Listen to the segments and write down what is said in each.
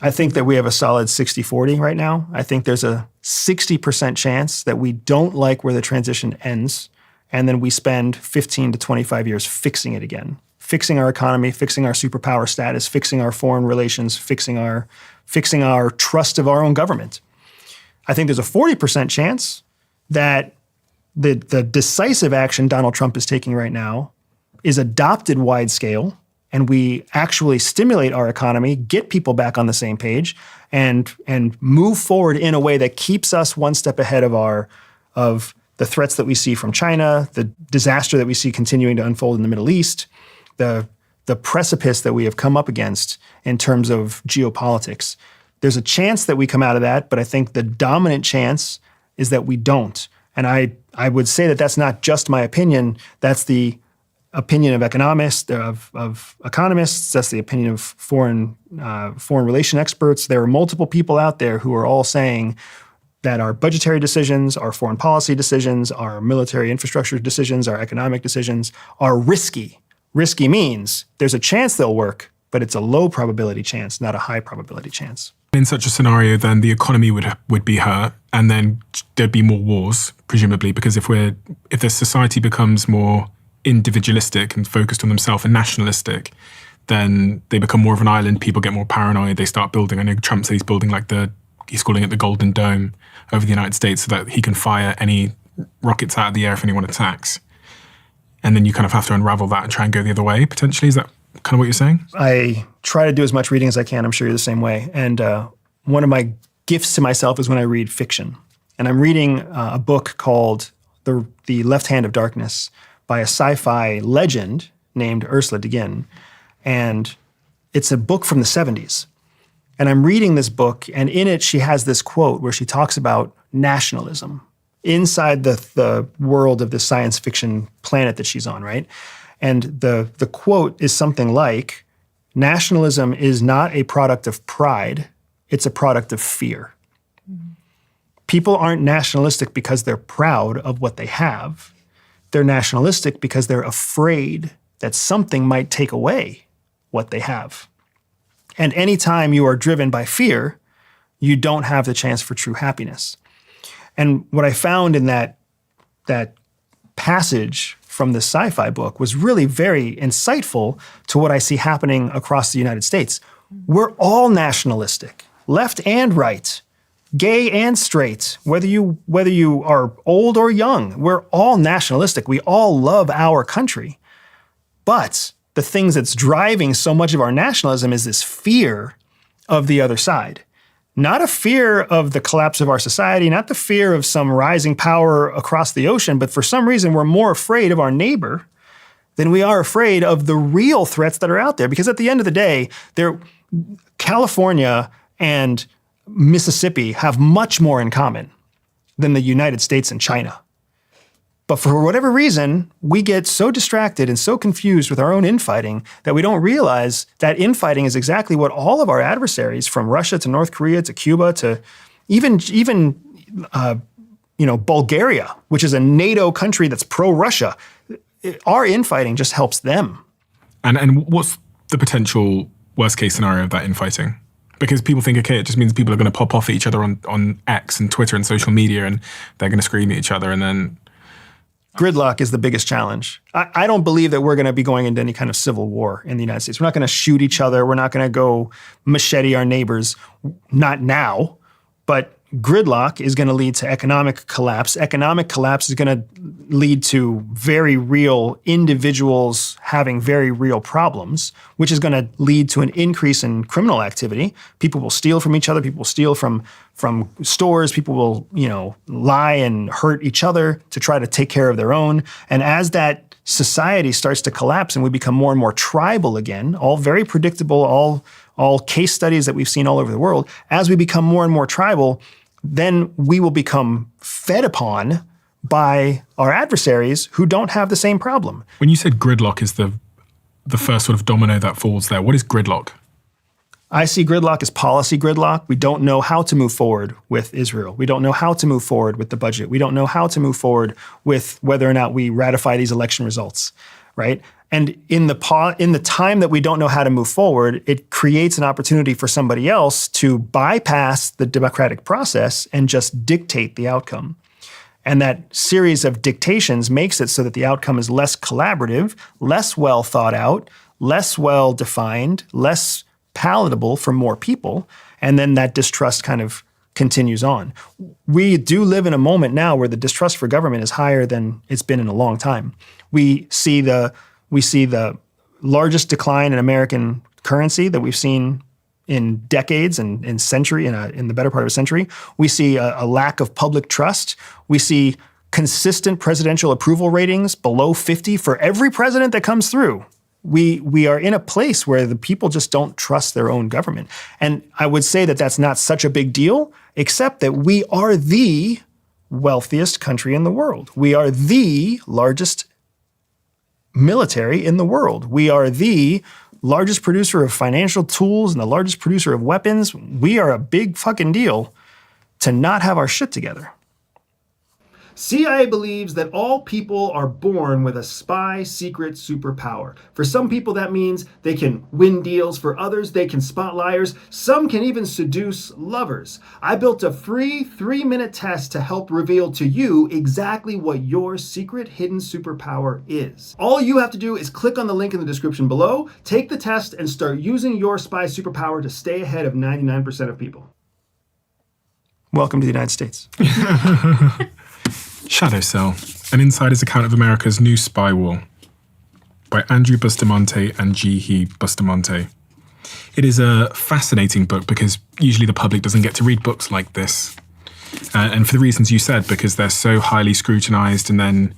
I think that we have a solid 60-40 right now. I think there's a 60% chance that we don't like where the transition ends, and then we spend 15 to 25 years fixing it again. Fixing our economy, fixing our superpower status, fixing our foreign relations, fixing our trust of our own government. I think there's a 40% chance that the decisive action Donald Trump is taking right now is adopted wide scale, and we actually stimulate our economy, get people back on the same page, and move forward in a way that keeps us one step ahead of the threats that we see from China, the disaster that we see continuing to unfold in the Middle East, the precipice that we have come up against in terms of geopolitics. There's a chance that we come out of that, but I think the dominant chance is that we don't. And I would say that that's not just my opinion. That's the opinion of economists, of economists. That's the opinion of foreign relation experts. There are multiple people out there who are all saying that our budgetary decisions, our foreign policy decisions, our military infrastructure decisions, our economic decisions are risky. Risky means there's a chance they'll work, but it's a low probability chance, not a high probability chance. In such a scenario, then the economy would be hurt, and then there'd be more wars, presumably, because if the society becomes more individualistic and focused on themselves and nationalistic, then they become more of an island. People get more paranoid. They start building. I know Trump said he's building he's calling it the Golden Dome over the United States so that he can fire any rockets out of the air if anyone attacks. And then you kind of have to unravel that and try and go the other way, potentially. Is that kind of what you're saying? I try to do as much reading as I can. I'm sure you're the same way. And one of my gifts to myself is when I read fiction. And I'm reading a book called The Left Hand of Darkness by a sci-fi legend named Ursula Le Guin. And it's a book from the 70s. And I'm reading this book, and in it she has this quote where she talks about nationalism inside the world of the science fiction planet that she's on, right? And the quote is something like, nationalism is not a product of pride, it's a product of fear. Mm-hmm. People aren't nationalistic because they're proud of what they have. They're nationalistic because they're afraid that something might take away what they have. And anytime you are driven by fear, you don't have the chance for true happiness. And what I found in that passage from the sci-fi book was really very insightful to what I see happening across the United States. We're all nationalistic, left and right, gay and straight, whether you are old or young. We're all nationalistic. We all love our country. But the things that's driving so much of our nationalism is this fear of the other side. Not a fear of the collapse of our society, not the fear of some rising power across the ocean, but for some reason we're more afraid of our neighbor than we are afraid of the real threats that are out there. Because at the end of the day, California and Mississippi have much more in common than the United States and China. But for whatever reason, we get so distracted and so confused with our own infighting that we don't realize that infighting is exactly what all of our adversaries, from Russia to North Korea to Cuba to even Bulgaria, which is a NATO country that's pro-Russia, our infighting just helps them. And what's the potential worst case scenario of that infighting? Because people think, okay, it just means people are going to pop off at each other on X and Twitter and social media, and they're going to scream at each other, and then gridlock is the biggest challenge. I don't believe that we're going to be going into any kind of civil war in the United States. We're not going to shoot each other. We're not going to go machete our neighbors. Not now. But gridlock is going to lead to economic collapse. Economic collapse is going to lead to very real individuals having very real problems, which is going to lead to an increase in criminal activity. People will steal from each other. People will steal from stores. People will, lie and hurt each other to try to take care of their own. And as that society starts to collapse and we become more and more tribal again, all very predictable, all case studies that we've seen all over the world, as we become more and more tribal, then we will become fed upon by our adversaries who don't have the same problem. When you said gridlock is the first sort of domino that falls there, what is gridlock? I see gridlock as policy gridlock. We don't know how to move forward with Israel. We don't know how to move forward with the budget. We don't know how to move forward with whether or not we ratify these election results, right? And in the time that we don't know how to move forward, it creates an opportunity for somebody else to bypass the democratic process and just dictate the outcome. And that series of dictations makes it so that the outcome is less collaborative, less well thought out, less well defined, less palatable for more people. And then that distrust kind of continues on. We do live in a moment now where the distrust for government is higher than it's been in a long time. We see the largest decline in American currency that we've seen in decades and in the better part of a century. We see a lack of public trust. We see consistent presidential approval ratings below 50 for every president that comes through. We are in a place where the people just don't trust their own government. And I would say that that's not such a big deal, except that we are the wealthiest country in the world. We are the largest military in the world. We are the largest producer of financial tools and the largest producer of weapons. We are a big fucking deal to not have our shit together. CIA believes that all people are born with a spy secret superpower. For some people, that means they can win deals. For others, they can spot liars. Some can even seduce lovers. I built a free 3-minute test to help reveal to you exactly what your secret hidden superpower is. All you have to do is click on the link in the description below, take the test, and start using your spy superpower to stay ahead of 99% of people. Welcome to the United States. Shadow Cell, an insider's account of America's new spy war, by Andrew Bustamante and G. Bustamante. It is a fascinating book because usually the public doesn't get to read books like this. And for the reasons you said, because they're so highly scrutinized and then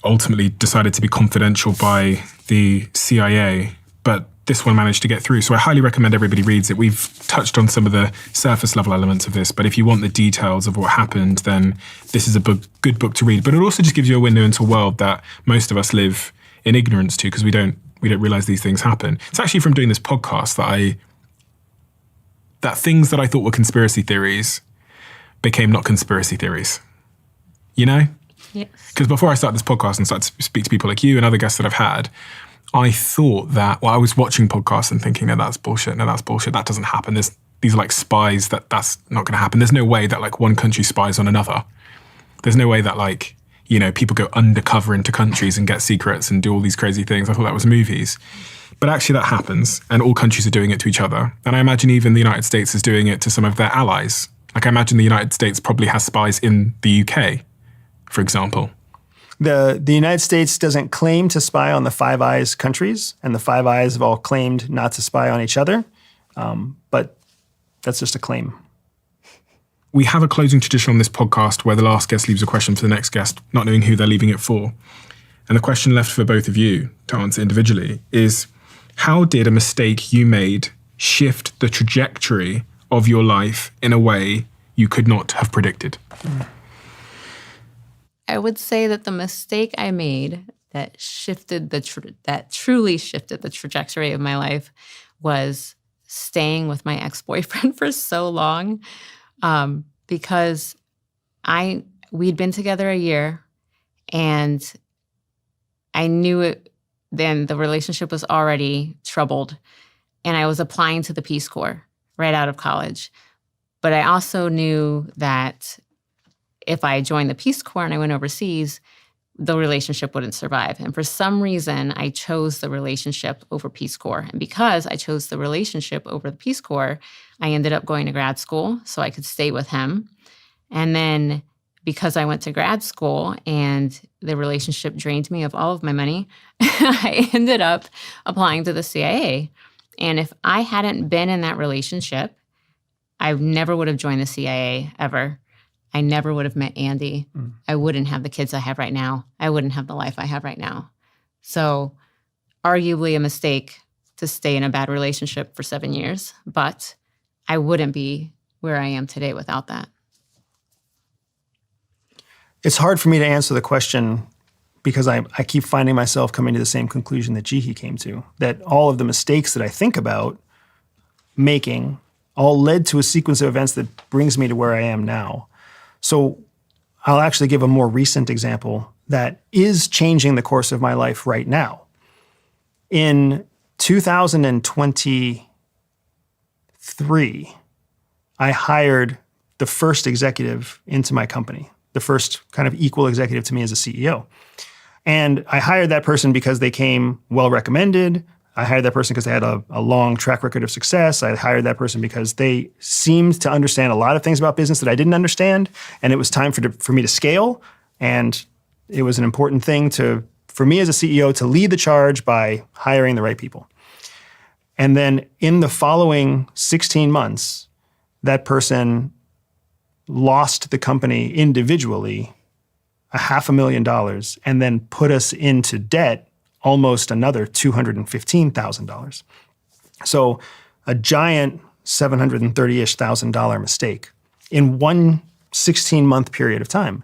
ultimately decided to be confidential by the CIA. But this one managed to get through. So I highly recommend everybody reads it. We've touched on some of the surface level elements of this, but if you want the details of what happened, then this is a good book to read. But it also just gives you a window into a world that most of us live in ignorance to, because we don't realize these things happen. It's actually from doing this podcast that things that I thought were conspiracy theories became not conspiracy theories. You know? Yes. Because before I started this podcast and started to speak to people like you and other guests that I've had, I thought that, I was watching podcasts and thinking, no, that's bullshit. That doesn't happen. These are like spies, that's not going to happen. There's no way that like one country spies on another. There's no way that like, people go undercover into countries and get secrets and do all these crazy things. I thought that was movies. But actually that happens, and all countries are doing it to each other. And I imagine even the United States is doing it to some of their allies. Like I imagine the United States probably has spies in the UK, for example. The United States doesn't claim to spy on the Five Eyes countries, and the Five Eyes have all claimed not to spy on each other, but that's just a claim. We have a closing tradition on this podcast where the last guest leaves a question for the next guest, not knowing who they're leaving it for. And the question left for both of you to answer individually is, how did a mistake you made shift the trajectory of your life in a way you could not have predicted? I would say that the mistake I made that truly shifted the trajectory of my life was staying with my ex-boyfriend for so long, because we'd been together a year, and I knew it. Then the relationship was already troubled, and I was applying to the Peace Corps right out of college. But I also knew that if I joined the Peace Corps and I went overseas, the relationship wouldn't survive. And for some reason, I chose the relationship over Peace Corps. And because I chose the relationship over the Peace Corps, I ended up going to grad school so I could stay with him. And then because I went to grad school and the relationship drained me of all of my money, I ended up applying to the CIA. And if I hadn't been in that relationship, I never would have joined the CIA ever. I never would have met Andy. I wouldn't have the kids I have right now. I wouldn't have the life I have right now. So arguably a mistake to stay in a bad relationship for 7 years, but I wouldn't be where I am today without that. It's hard for me to answer the question because I keep finding myself coming to the same conclusion that Jihi came to, that all of the mistakes that I think about making all led to a sequence of events that brings me to where I am now. So I'll actually give a more recent example that is changing the course of my life right now. In 2023, I hired the first executive into my company, the first kind of equal executive to me as a CEO. And I hired that person because they came well recommended. I hired that person because they had a long track record of success. I hired that person because they seemed to understand a lot of things about business that I didn't understand. And it was time for me to scale. And it was an important thing for me as a CEO to lead the charge by hiring the right people. And then in the following 16 months, that person lost the company individually $500,000 and then put us into debt almost another $215,000. So a giant $730,000 mistake in one 16-month period of time.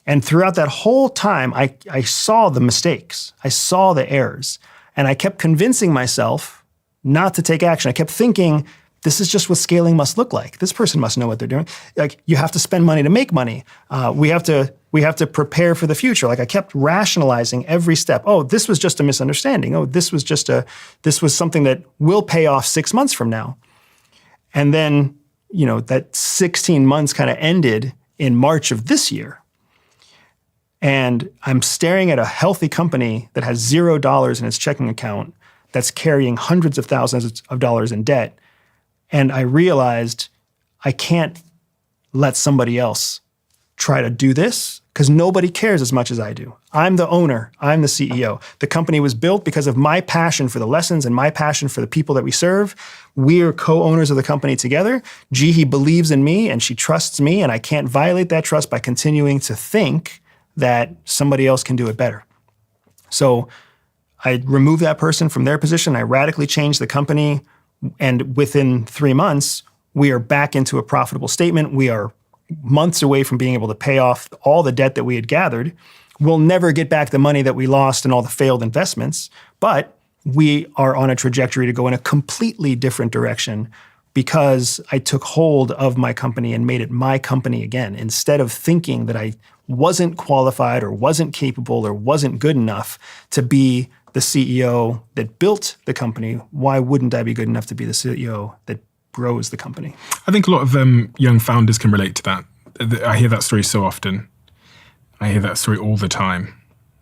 And throughout that whole time, I saw the mistakes. I saw the errors. And I kept convincing myself not to take action. I kept thinking, this is just what scaling must look like. This person must know what they're doing. Like, you have to spend money to make money. We have to prepare for the future. Like, I kept rationalizing every step. Oh, this was just a misunderstanding. Oh, this was something that will pay off 6 months from now. And then, that 16 months kind of ended in March of this year. And I'm staring at a healthy company that has $0 in its checking account that's carrying hundreds of thousands of dollars in debt. And I realized I can't let somebody else try to do this because nobody cares as much as I do. I'm the owner. I'm the CEO. The company was built because of my passion for the lessons and my passion for the people that we serve. We are co-owners of the company together. Jihi believes in me and she trusts me, and I can't violate that trust by continuing to think that somebody else can do it better. So I removed that person from their position. I radically changed the company. And within 3 months, we are back into a profitable statement. We are months away from being able to pay off all the debt that we had gathered. We'll never get back the money that we lost in all the failed investments, but we are on a trajectory to go in a completely different direction because I took hold of my company and made it my company again. Instead of thinking that I wasn't qualified or wasn't capable or wasn't good enough to be the CEO that built the company, why wouldn't I be good enough to be the CEO that grows the company? I think a lot of young founders can relate to that. I hear that story so often. I hear that story all the time.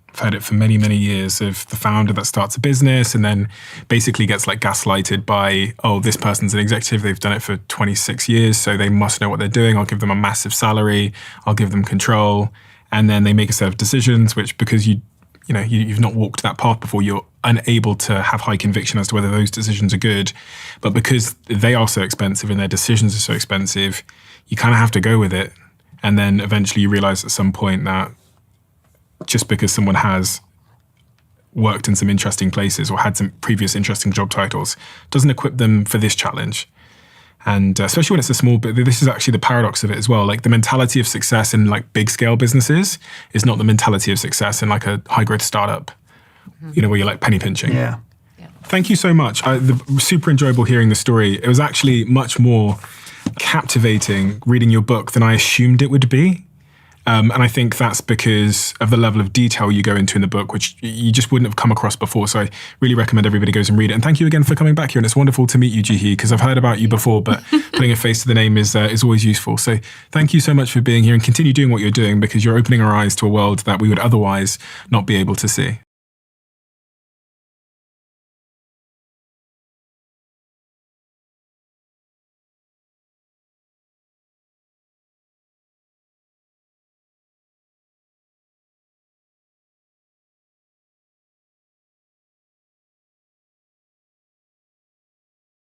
I've heard it for many, many years of the founder that starts a business and then basically gets like gaslighted by, oh, this person's an executive, they've done it for 26 years, so they must know what they're doing. I'll give them a massive salary, I'll give them control. And then they make a set of decisions, which because you've not walked that path before, you're unable to have high conviction as to whether those decisions are good. But because they are so expensive and their decisions are so expensive, you kind of have to go with it. And then eventually you realize at some point that just because someone has worked in some interesting places or had some previous interesting job titles doesn't equip them for this challenge. And especially when it's a small bit, this is actually the paradox of it as well. Like, the mentality of success in like big scale businesses is not the mentality of success in like a high growth startup, where you're like penny pinching. Yeah. Thank you so much. Super enjoyable hearing the story. It was actually much more captivating reading your book than I assumed it would be. And I think that's because of the level of detail you go into in the book, which you just wouldn't have come across before. So I really recommend everybody goes and read it. And thank you again for coming back here. And it's wonderful to meet you, Jihi, because I've heard about you before, but putting a face to the name is always useful. So thank you so much for being here, and continue doing what you're doing, because you're opening our eyes to a world that we would otherwise not be able to see.